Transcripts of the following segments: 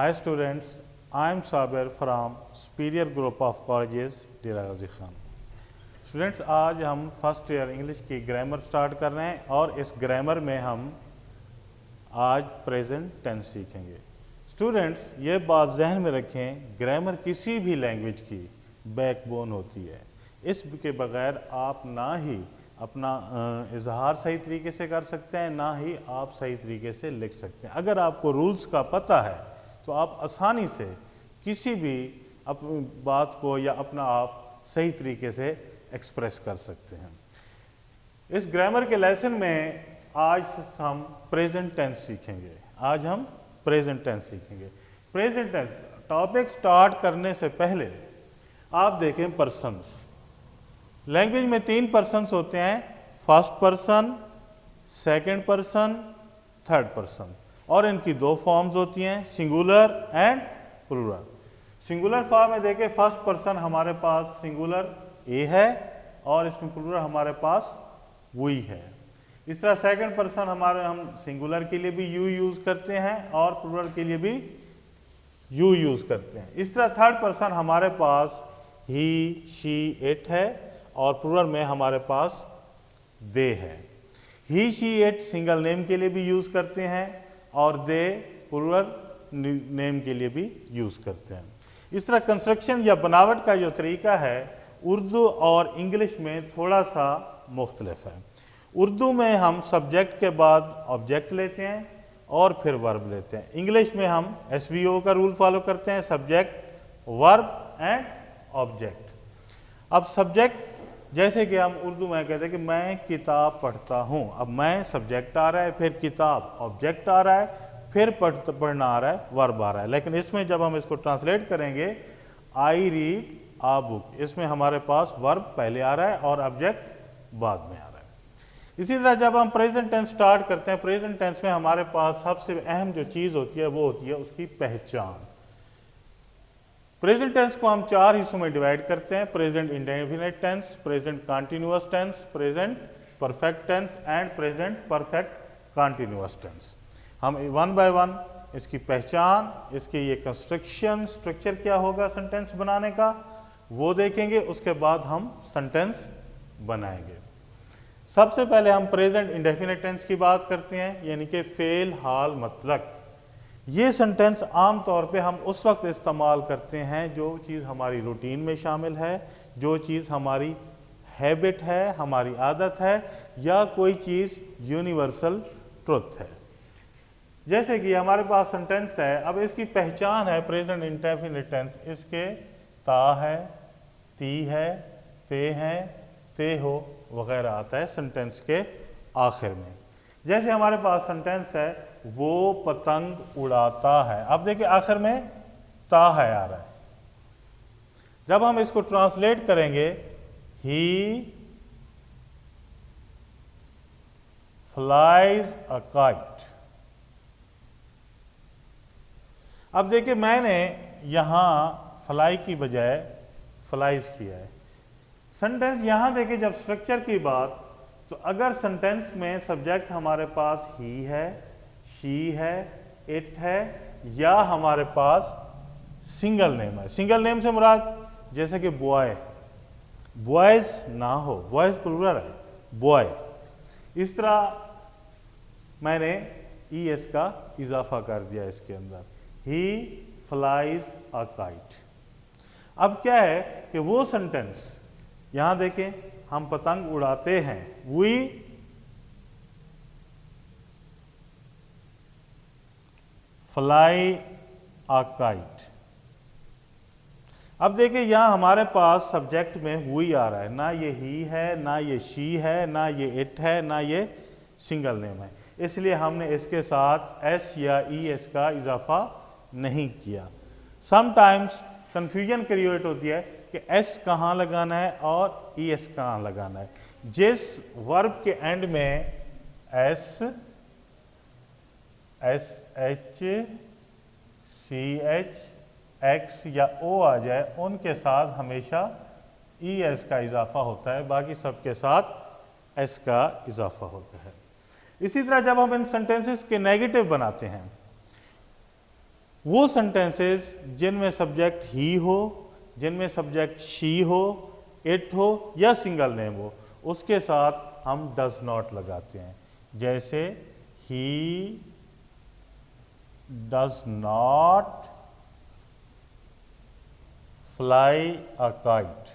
Hi students, I am Saber from Superior Group of Colleges, Dera Ghazi Khan. Students, आज हम first year English की grammar start कर रहे हैं और इस ग्रामर में हम आज प्रेजेंट टेंस सीखेंगे। स्टूडेंट्स, ये बात जहन में रखें, ग्रामर किसी भी लैंग्वेज की बैकबोन होती है। इसके बगैर आप ना ही अपना इजहार सही तरीके से कर सकते हैं, ना ही आप सही तरीके से लिख सकते हैं। अगर आपको रूल्स का पता है तो आप आसानी से किसी भी अपनी बात को या अपना आप सही तरीके से एक्सप्रेस कर सकते हैं। इस ग्रामर के लेसन में आज हम प्रेजेंट टेंस सीखेंगे। आज हम प्रेजेंट टेंस सीखेंगे। प्रेजेंट टेंस टॉपिक स्टार्ट करने से पहले आप देखें पर्सन्स। लैंग्वेज में 3 पर्सन्स होते हैं, first person, second person, third person, और इनकी 2 फॉर्म्स होती हैं, singular and plural. Singular form में देखें, फर्स्ट पर्सन हमारे पास सिंगुलर ए है और इसमें प्लूरल हमारे पास वी है। इस तरह सेकंड पर्सन हम सिंगुलर के लिए भी यू यूज करते हैं और प्लूरल के लिए भी यू यूज करते हैं। इस तरह थर्ड पर्सन हमारे पास ही, शी, इट है और प्लूरल में हमारे पास दे है। ही, शी, इट सिंगल नेम के लिए भी यूज करते हैं और दे प्लूरल नेम के लिए भी यूज करते हैं। इस तरह कंस्ट्रक्शन या बनावट का जो तरीका है उर्दू और इंग्लिश में थोड़ा सा मुख्तलिफ है। उर्दू में हम सब्जेक्ट के बाद ऑब्जेक्ट लेते हैं और फिर वर्ब लेते हैं। इंग्लिश में हम SVO का रूल फॉलो करते हैं, सब्जेक्ट, वर्ब एंड ऑब्जेक्ट। अब सब्जेक्ट, जैसे कि हम उर्दू में कहते हैं कि मैं किताब पढ़ता हूँ। अब मैं सब्जेक्ट आ रहा है, फिर किताब ऑब्जेक्ट आ रहा है, फिर पढ़ना आ रहा है, वर्ब आ रहा है। लेकिन इसमें जब हम इसको ट्रांसलेट करेंगे, आई रीड आ बुक, इसमें हमारे पास वर्ब पहले आ रहा है और ऑब्जेक्ट बाद में आ रहा है। इसी तरह जब हम प्रेजेंट टेंस स्टार्ट करते हैं, प्रेजेंट टेंस में हमारे पास सबसे अहम जो चीज़ होती है वो होती है उसकी पहचान। प्रेजेंट टेंस को हम 4 हिस्सों में डिवाइड करते हैं, present indefinite tense, present continuous tense, present perfect tense and present perfect continuous tense. हम 1 बाय 1 इसकी पहचान, इसके ये कंस्ट्रक्शन, स्ट्रक्चर क्या होगा सेंटेंस बनाने का, वो देखेंगे। उसके बाद हम सेंटेंस बनाएंगे। सबसे पहले हम प्रेजेंट इंडेफिनिट टेंस की बात करते हैं, यानी कि फेल, हाल, मतलब। ये सेंटेंस आम तौर पे हम उस वक्त इस्तेमाल करते हैं जो चीज़ हमारी रूटीन में शामिल है, जो चीज़ हमारी हैबिट है, हमारी आदत है, या कोई चीज़ यूनिवर्सल ट्रुथ है। जैसे कि हमारे पास सेंटेंस है, अब इसकी पहचान है प्रेजेंट इंडेफिनिट टेंस, इसके ता है, ती है, ते हैं, ते हो वगैरह आता है सेंटेंस के आखिर में। जैसे हमारे पास सेंटेंस है, वो पतंग उड़ाता है। अब देखिए आखिर में ता है आ रहा है। जब हम इसको ट्रांसलेट करेंगे, ही फ्लाइज अ काइट। अब देखिए मैंने यहां फ्लाई की बजाय फ्लाइज किया है। सेंटेंस यहां देखिए, जब स्ट्रक्चर की बात, तो अगर सेंटेंस में सब्जेक्ट हमारे पास ही है, शी है, इट है, या हमारे पास सिंगल नेम है। सिंगल नेम से मुराद जैसे कि बॉय, बॉयज ना हो, बॉयज प्लूरल है, बॉय। इस तरह मैंने ES का इजाफा कर दिया इसके अंदर, ही फ्लाइज अ काइट। अब क्या है कि वो सेंटेंस, यहां देखें हम पतंग उड़ाते हैं, वी फ्लाई अ काइट। अब देखिए यहां हमारे पास सब्जेक्ट में हुई आ रहा है, ना ये ही है, ना ये शी है, ना ये इट है, ना ये सिंगल नेम है। इसलिए हमने इसके साथ S या ES का इजाफा नहीं किया। समटाइम्स कंफ्यूजन क्रिएट होती है कि S कहाँ लगाना है और ES कहाँ लगाना है। जिस वर्ब के एंड में S, SH, CH, X या O आ जाए, उनके साथ हमेशा ES का इजाफा होता है, बाकी सबके साथ S का इजाफा होता है। इसी तरह जब हम इन सेंटेंसेस के नेगेटिव बनाते हैं, वो सेंटेंसेस जिनमें सब्जेक्ट ही हो, जिनमें सब्जेक्ट शी हो, इट हो या सिंगल नेम हो, उसके साथ हम डज नॉट लगाते हैं। जैसे he does not fly a kite.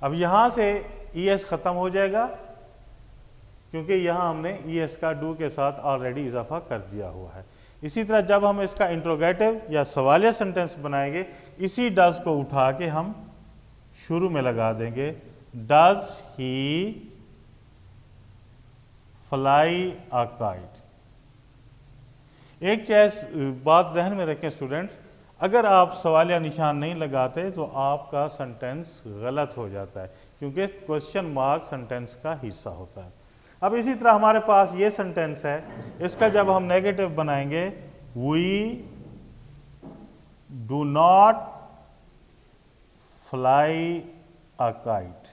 अब यहां से ईएस खत्म हो जाएगा क्योंकि यहां हमने ईएस का डू के साथ ऑलरेडी इजाफा कर दिया हुआ है। इसी तरह जब हम इसका इंट्रोगेटिव या सवालिया सेंटेंस बनाएंगे, इसी डज को उठा के हम शुरू में लगा देंगे। Does he fly a kite. एक बात जहन में रखें स्टूडेंट्स, अगर आप सवालिया निशान नहीं लगाते तो आपका सेंटेंस गलत हो जाता है, क्योंकि क्वेश्चन मार्क सेंटेंस का हिस्सा होता है। अब इसी तरह हमारे पास ये सेंटेंस है, इसका जब हम नेगेटिव बनाएंगे, we do not fly a kite.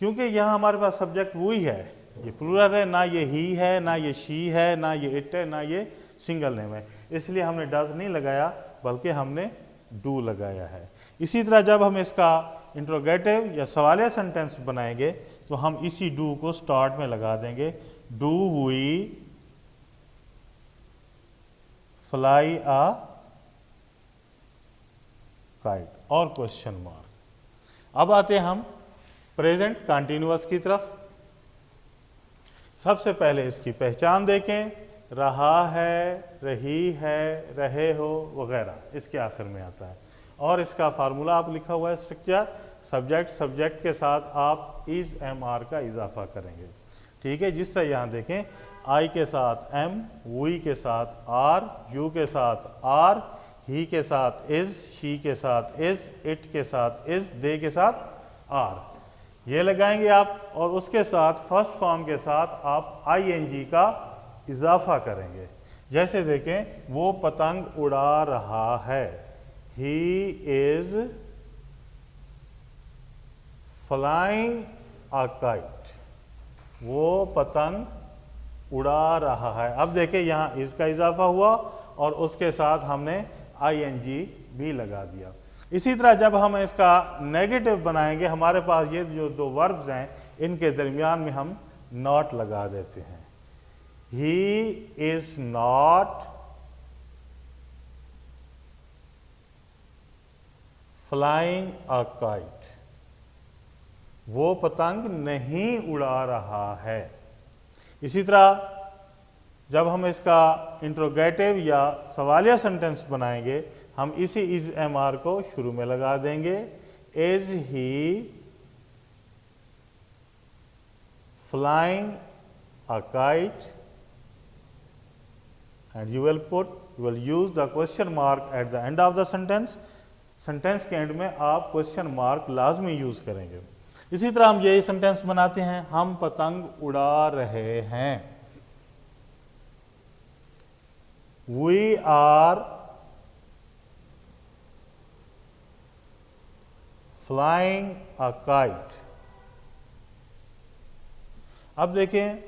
क्योंकि यहां हमारे पास सब्जेक्ट वी है, ये प्लूरल है, ना ये ही है, ना ये शी है, ना ये इट है, ना ये सिंगल नेम है, इसलिए हमने डज नहीं लगाया बल्कि हमने डू लगाया है। इसी तरह जब हम इसका इंट्रोगेटिव या सवालिया सेंटेंस बनाएंगे तो हम इसी डू को स्टार्ट में लगा देंगे। Do we fly a kite और क्वेश्चन मार्क। अब आते हैं हम प्रेजेंट कंटिन्यूअस की तरफ। सबसे पहले इसकी पहचान देखें, रहा है, रही है, रहे हो वगैरह इसके आखिर में आता है। और इसका फार्मूला आप लिखा हुआ है स्ट्रक्चर, सब्जेक्ट के साथ आप इज एम आर का इजाफा करेंगे। ठीक है, जिस तरह यहाँ देखें, आई के साथ एम, वी के साथ आर, यू के साथ आर, ही के साथ इज, शी के साथ इज, इट के साथ इज, दे के साथ आर, ये लगाएंगे आप। और उसके साथ फर्स्ट फॉर्म के साथ आप आईएनजी का इजाफा करेंगे। जैसे देखें, वो पतंग उड़ा रहा है, he is flying a kite, वो पतंग उड़ा रहा है। अब देखें यहाँ इसका इजाफा हुआ और उसके साथ हमने आईएनजी भी लगा दिया। इसी तरह जब हम इसका नेगेटिव बनाएंगे, हमारे पास ये जो दो वर्ब्स हैं इनके दरमियान में हम नॉट लगा देते हैं। He is not flying a kite, वो पतंग नहीं उड़ा रहा है। इसी तरह जब हम इसका इंट्रोगेटिव या सवालिया सेंटेंस बनाएंगे, हम इसी इज एम आर को शुरू में लगा देंगे। Is he flying a kite, and you will use the question mark at the end of the sentence. Sentence के एंड में आप क्वेश्चन मार्क लाजमी यूज करेंगे। इसी तरह हम यही सेंटेंस बनाते हैं, हम पतंग उड़ा रहे हैं। We are flying a kite. अब देखें,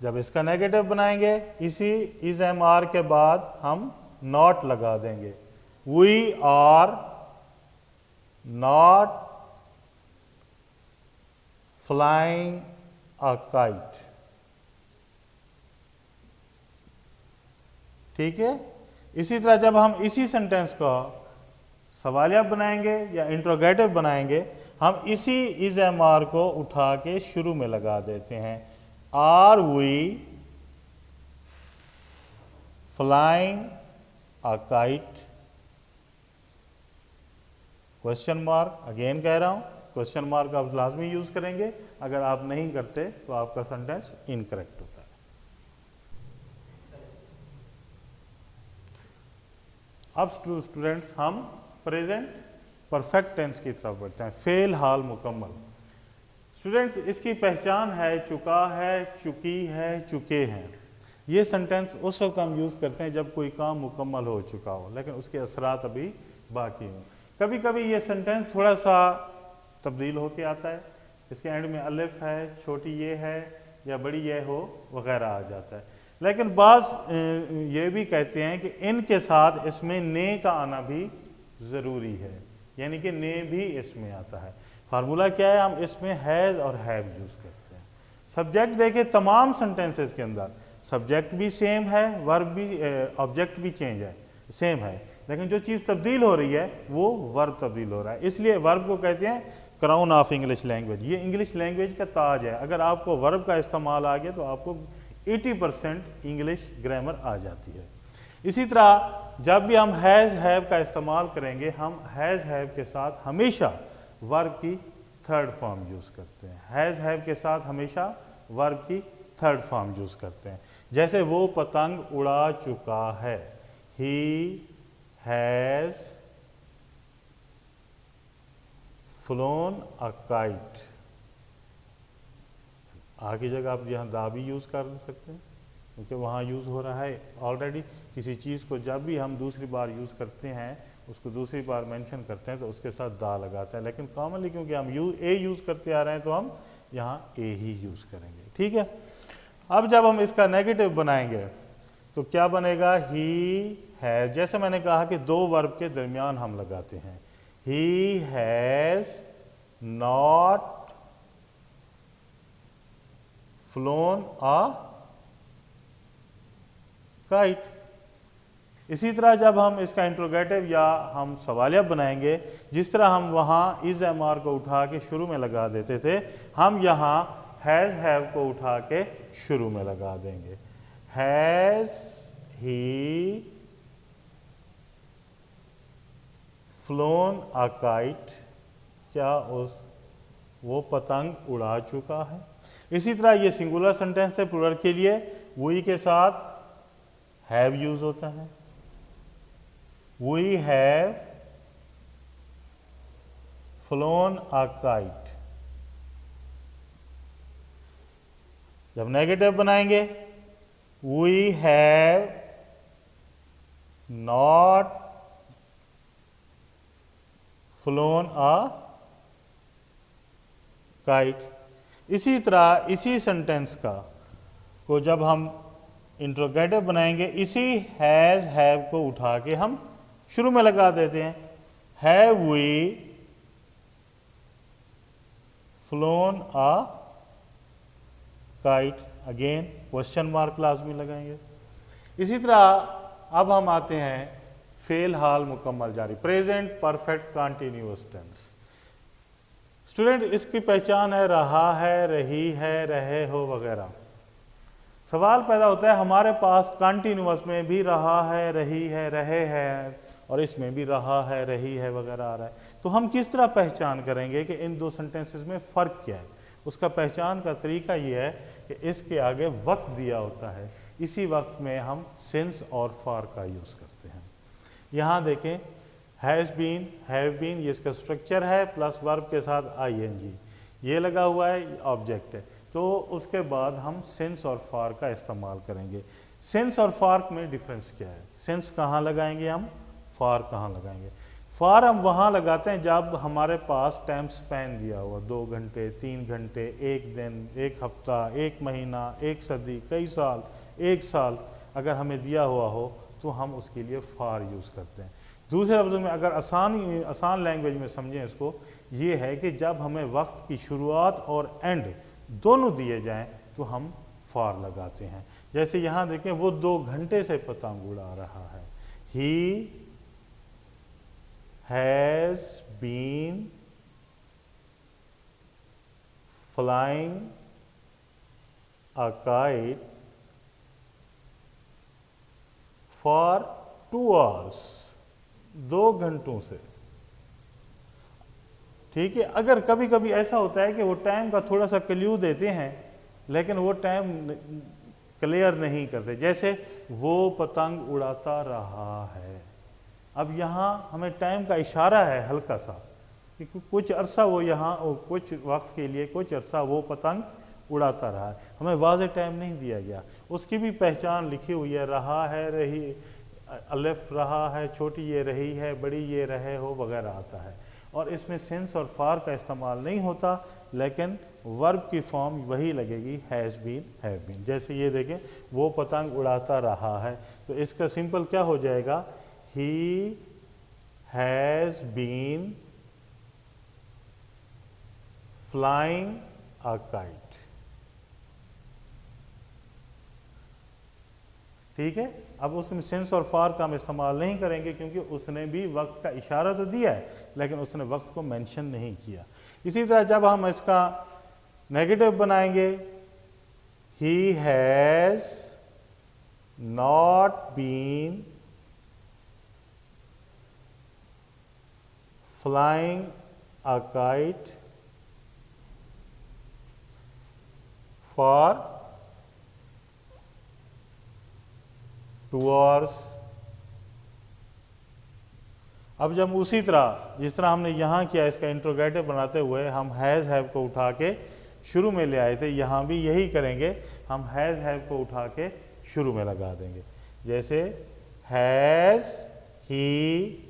जब इसका नेगेटिव बनाएंगे, इसी इज एम आर के बाद हम नॉट लगा देंगे। We are not flying a kite. ठीक है, इसी तरह जब हम इसी सेंटेंस का सवालिया बनाएंगे या इंट्रोगेटिव बनाएंगे, हम इसी इज एम आर को उठा के शुरू में लगा देते हैं। Are we flying a kite, question mark. Again कह रहा हूं, क्वेश्चन मार्क आप लाजमी यूज करेंगे, अगर आप नहीं करते तो आपका सेंटेंस इनकरेक्ट होता है। अब स्टूडेंट्स हम प्रेजेंट परफेक्ट टेंस की तरफ बढ़ते हैं, फेल हाल मुकम्मल। स्टूडेंट्स इसकी पहचान है, चुका है, चुकी है, चुके हैं। ये सेंटेंस उस वक्त हम यूज़ करते हैं जब कोई काम मुकम्मल हो चुका हो लेकिन उसके असरात अभी बाकी हों। कभी कभी ये सेंटेंस थोड़ा सा तब्दील होके आता है, इसके एंड में अलिफ है, छोटी ये है, या बड़ी ये हो वगैरह आ जाता है। लेकिन बाज़ ये भी कहते हैं कि इन के साथ इसमें ने का आना भी ज़रूरी है, यानी कि ने भी इसमें आता है। फार्मूला क्या है, हम इसमें हैज़ और हैव यूज़ करते हैं। सब्जेक्ट देखें, तमाम सेंटेंसेस के अंदर सब्जेक्ट भी सेम है, वर्ब भी, ऑब्जेक्ट भी चेंज है, सेम है, लेकिन जो चीज़ तब्दील हो रही है वो वर्ब तब्दील हो रहा है। इसलिए वर्ब को कहते हैं क्राउन ऑफ इंग्लिश लैंग्वेज। ये इंग्लिश लैंग्वेज का ताज है। अगर आपको वर्ब का इस्तेमाल आ गया तो आपको 80% इंग्लिश ग्रामर आ जाती है। इसी तरह जब भी हम हैज़ हैव का इस्तेमाल करेंगे, हम हैज़ हैव के साथ हमेशा वर्ब की थर्ड फॉर्म यूज़ करते हैं। हैज़ हैव के साथ हमेशा वर्ब की थर्ड फॉर्म यूज़ करते हैं। जैसे वो पतंग उड़ा चुका है, he has flown a kite. आ की जगह आप यहाँ दा भी यूज़ कर सकते हैं, क्योंकि वहाँ यूज़ हो रहा है ऑलरेडी। किसी चीज़ को जब भी हम दूसरी बार यूज़ करते हैं, उसको दूसरी बार मेंशन करते हैं तो उसके साथ दा लगाते हैं, लेकिन कॉमनली क्योंकि हम ए यूज़ करते आ रहे हैं तो हम यहाँ ए ही यूज़ करेंगे। ठीक है। अब जब हम इसका नेगेटिव बनाएंगे तो क्या बनेगा, ही हैज़। जैसे मैंने कहा कि दो वर्ब के दरमियान हम लगाते हैं, he has not flown a kite. इसी तरह जब हम इसका इंट्रोगेटिव या हम सवालिया बनाएंगे, जिस तरह हम वहाँ इज एम आर को उठा के शुरू में लगा देते थे, हम यहाँ हैज़ हैव को उठा के शुरू में लगा देंगे। Has he phloem a kite, क्या वो पतंग उड़ा चुका है। इसी तरह ये सिंगुलर सेंटेंस है, प्लूरल के लिए वी के साथ हैव यूज होता है। We have flown a kite. जब नेगेटिव बनाएंगे, we have not flown a kite. इसी तरह इसी सेंटेंस को जब हम इंट्रोगेटिव बनाएंगे, इसी हैज़ हैव को उठा के हम शुरू में लगा देते हैं। Have we flown a kite, again question mark लाजमी लगाएंगे। इसी तरह अब हम आते हैं फेल हाल मुकम्मल जारी, present perfect continuous tense. Student, इसकी पहचान है रहा है, रही है, रहे हो वगैरह। सवाल पैदा होता है हमारे पास कंटिन्यूअस में भी रहा है, रही है, रहे हैं, और इसमें भी रहा है, रही है वगैरह आ रहा है, तो हम किस तरह पहचान करेंगे कि इन दो सेंटेंसेस में फ़र्क क्या है। उसका पहचान का तरीका ये है कि इसके आगे वक्त दिया होता है, इसी वक्त में हम सिंस और फॉर का यूज़ करते हैं। यहाँ देखें, हैज़ बीन, हैव बीन, ये इसका स्ट्रक्चर है, प्लस वर्ब के साथ आईएनजी ये लगा हुआ है, ऑब्जेक्ट है, तो उसके बाद हम सिंस और फॉर का इस्तेमाल करेंगे। सिंस और फॉर में डिफरेंस क्या है, सिंस कहाँ लगाएंगे हम, फॉर कहाँ लगाएंगे। फॉर हम वहाँ लगाते हैं जब हमारे पास टाइम स्पैन दिया हुआ, 2 घंटे, 3 घंटे, 1 दिन, 1 हफ्ता, 1 महीना, 1 सदी, कई साल, 1 साल अगर हमें दिया हुआ हो तो हम उसके लिए फॉर यूज़ करते हैं। दूसरे लफ्ज़ों में अगर आसान लैंग्वेज में समझें इसको, ये है कि जब हमें वक्त की शुरुआत और एंड दोनों दिए जाएं तो हम फॉर लगाते हैं। जैसे यहाँ देखें, वो 2 घंटे से पतंग उड़ा रहा है, he has been flying a kite for 2 hours, 2 घंटों से। ठीक है। अगर कभी कभी ऐसा होता है कि वो टाइम का थोड़ा सा क्ल्यू देते हैं लेकिन वो टाइम क्लियर नहीं करते, जैसे वो पतंग उड़ाता रहा है। अब यहाँ हमें टाइम का इशारा है हल्का सा कि कुछ अरसा वो यहाँ, कुछ वक्त के लिए कुछ अरसा वो पतंग उड़ाता रहा है, हमें वाज़ेह टाइम नहीं दिया गया। उसकी भी पहचान लिखी हुई है, रहा है, रही, अलिफ रहा है, छोटी ये रही है, बड़ी ये रहे हो वगैरह आता है, और इसमें सिंस और फार का इस्तेमाल नहीं होता, लेकिन वर्ब की फॉर्म वही लगेगी, हैज़ बीन, हैव बीन। जैसे ये देखें, वो पतंग उड़ाता रहा है, तो इसका सिंपल क्या हो जाएगा, he has been flying a kite. ठीक है, अब उसमें सेंस और फॉर का हम इस्तेमाल नहीं करेंगे क्योंकि उसने भी वक्त का इशारा तो दिया है लेकिन उसने वक्त को मेंशन नहीं किया। इसी तरह जब हम इसका नेगेटिव बनाएंगे, he has not been flying a kite for 2 hours। अब जब उसी तरह जिस तरह हमने यहाँ किया, इसका इंट्रोगेटिव बनाते हुए हम हैज़ हैव को उठा के शुरू में ले आए थे, यहाँ भी यही करेंगे, हम हैज़ हैव को उठा के शुरू में लगा देंगे। जैसे has he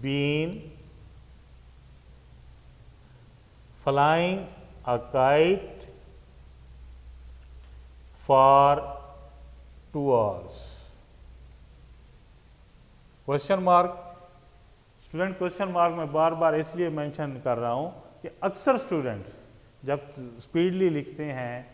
been flying a kite for 2 hours। Question mark, student question mark में बार बार इसलिए मेंशन कर रहा हूं कि अक्सर स्टूडेंट्स जब स्पीडली लिखते हैं,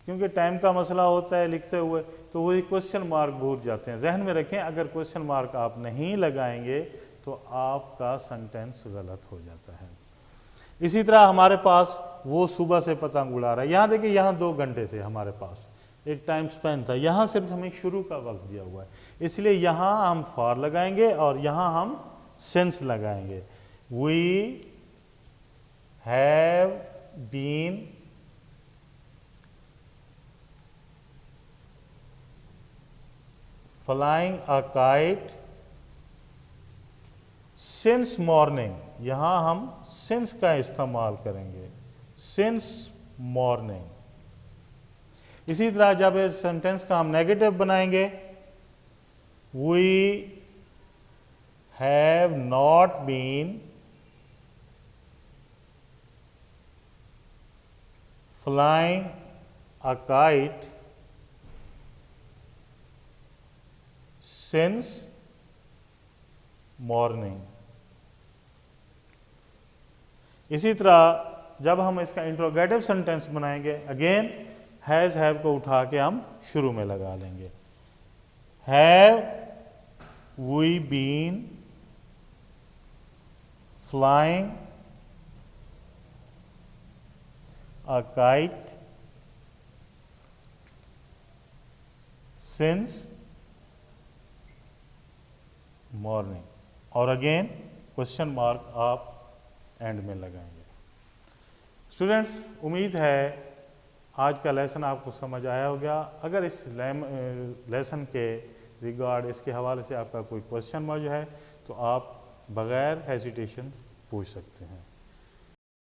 क्योंकि टाइम का मसला होता है लिखते हुए, तो वही क्वेश्चन मार्क भूल जाते हैं। जहन में रखें, अगर क्वेश्चन मार्क आप नहीं लगाएंगे तो आपका सेंटेंस गलत हो जाता है। इसी तरह हमारे पास वो सुबह से पतंग उड़ा रहा है, यहाँ देखिए, यहाँ 2 घंटे थे हमारे पास, एक टाइम स्पेन था, यहाँ सिर्फ हमें शुरू का वक्त दिया हुआ है, इसलिए यहाँ हम फॉर लगाएंगे और यहाँ हम सिंस लगाएंगे। We have been flying a kite since morning, यहाँ हम सिंस का इस्तेमाल करेंगे, सिंस मॉर्निंग। इसी तरह जब इस सेंटेंस का हम नेगेटिव बनाएंगे, we have not been flying a kite since morning. इसी तरह जब हम इसका इंट्रोगेटिव सेंटेंस बनाएंगे, अगेन हैज़ हैव को उठा के हम शुरू में लगा लेंगे। Have we been flying a kite since morning, और अगेन क्वेश्चन मार्क आप एंड में लगाएंगे। स्टूडेंट्स, उम्मीद है आज का लेसन आपको समझ आया होगा। अगर इस लेसन के रिगार्ड, इसके हवाले से आपका कोई क्वेश्चन मौजूद है तो आप बगैर हेजिटेशन पूछ सकते हैं।